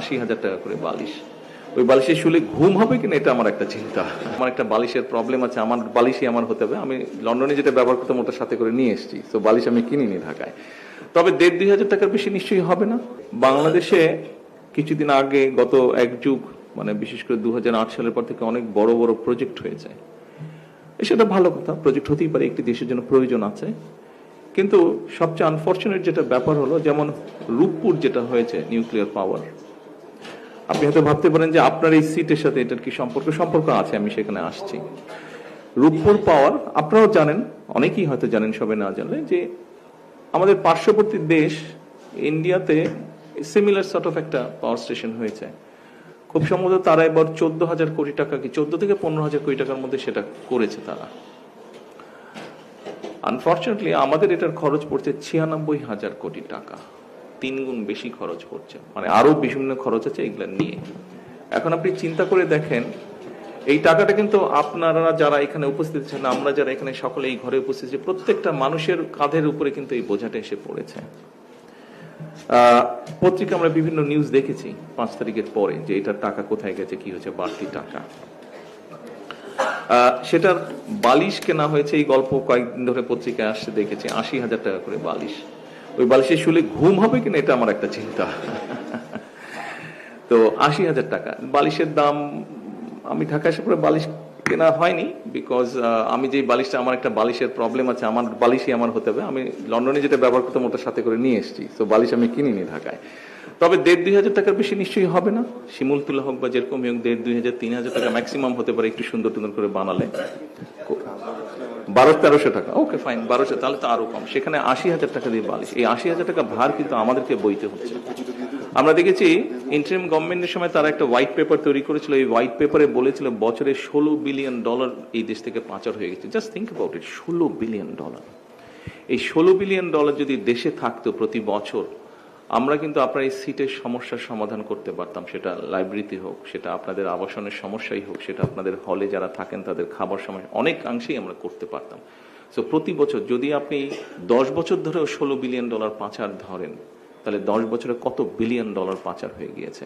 80,000 টাকা করে বালিশ। ওই বালিশের শুলে ঘুম হবে কিনা এটা আমার একটা চিন্তা। আমার একটা বালিশের প্রবলেম আছে, আমার বালিশই আমার হতে হবে। আমি লন্ডনে যেটা ব্যবহার করতাম ওটা সাথে করে নিয়ে এসেছি, তো বালিশ আমি কিনিনি ঢাকায়। তবে 1,500-2,000 টাকার বেশি নিশ্চয়ই হবে না। বাংলাদেশে কিছুদিন আগে গত এক যুগ মানে বিশেষ করে 2008 সালের পর থেকে অনেক বড় বড় প্রজেক্ট হয়েছে। সেটা ভালো কথা, প্রজেক্ট হতেই পারে, একটি দেশের জন্য প্রয়োজন আছে। কিন্তু সবচেয়ে আনফরচুনেট যেটা ব্যাপার হলো, যেমন রূপপুর যেটা হয়েছে নিউক্লিয়ার পাওয়ার, আপনি হয়তো ভাবতে পারেন যে আপনার এই সিটের সাথে এটার কি সম্পর্ক আছে, আমি সেখানে আসছি। রূপপুর পাওয়ার আপনারাও জানেন, অনেকেই হয়তো জানেন, সবাই না জানলে, যে আমাদের পার্শ্ববর্তী দেশ ইন্ডিয়াতে সিমিলার সর্ট অফ একটা পাওয়ার স্টেশন হয়েছে। খুব সম্ভবত তারা এবার 14,000 কোটি টাকা, কি 14 থেকে 15,000 কোটি টাকার মধ্যে সেটা করেছে তারা। আনফর্চুনেটলি আমাদের এটার খরচ পড়ছে 96,000 কোটি টাকা, 3 গুণ বেশি খরচ পড়ছে, মানে আরো বিভিন্ন খরচ আছে এগুলা নিয়ে। এখন আপনি চিন্তা করে দেখেন, এই টাকাটা কিন্তু আপনারা যারা এখানে উপস্থিত আছেন, আমরা যারা এখানে সকলে এই ঘরে উপস্থিত আছি, প্রত্যেকটা মানুষের কাঁধের উপরে কিন্তু এই বোঝাটা এসে পড়েছে। পত্রিকা আমরা বিভিন্ন নিউজ দেখেছি 5 তারিখের পরে, যে এটার টাকা কোথায় গেছে, কি হয়েছে, বাড়তি টাকা। সেটার বালিশ কেনা হয়েছে, এই গল্প কয়েকদিন ধরে পত্রিকায় আসছে, দেখেছি 80,000 টাকা করে বালিশ। ওই বালিশের শুলে ঘুম হবে কিনা এটা আমার একটা চিন্তা। তো 80,000 টাকা বালিশের দাম। আমি ঢাকা এসে পরে বালিশ কেনা হয়নি, বিকজ আমি যে বালিশটা, আমার একটা বালিশের প্রবলেম আছে, আমার বালিশই আমার হতে হবে। আমি লন্ডনে যেটা ব্যবহার করতাম ওটা সাথে করে নিয়ে এসেছি, তো বালিশ আমি কিনিনি ঢাকায়। তবে 1,500-2,000 টাকার বেশি নিশ্চয়ই হবে না। শিমুল তুলা হোক বা যেরকম হোক, 1,500-2,000 টাকা ম্যাক্সিমাম হতে পারে, একটু সুন্দর সুন্দর করে বানালে। 1200-1300 টাকা, ওকে ফাইন, 1200, তাহলে তো আরো কম। সেখানে 80,000 টাকা দিয়ে বালিশ, এই 80,000 টাকা ভার কিন্তু আমাদেরকে বইতে হচ্ছে। আমরা দেখেছি ইন্টারিম গভর্নমেন্টের সময় তারা একটা হোয়াইট পেপার তৈরি করেছিল। এই হোয়াইট পেপারে বলেছিল বছরে $16 বিলিয়ন এই দেশ থেকে পাচার হয়ে গেছে। Just think about it, $16 billion. এই $16 বিলিয়ন যদি দেশে থাকতো প্রতি বছর, আমরা কিন্তু আপনার এই সিটের সমস্যার সমাধান করতে পারতাম। সেটা লাইব্রেরিতে হোক, সেটা আপনাদের আবাসনের সমস্যাই হোক, সেটা আপনাদের হলে যারা থাকেন তাদের খাবার সমস্যা, অনেকাংশেই আমরা করতে পারতাম। সো প্রতি বছর যদি আপনি 10 বছর ধরেও $16 বিলিয়ন পাচার ধরেন, তাহলে 10 বছরে কত $1 বিলিয়ন পাচার হয়ে গিয়েছে।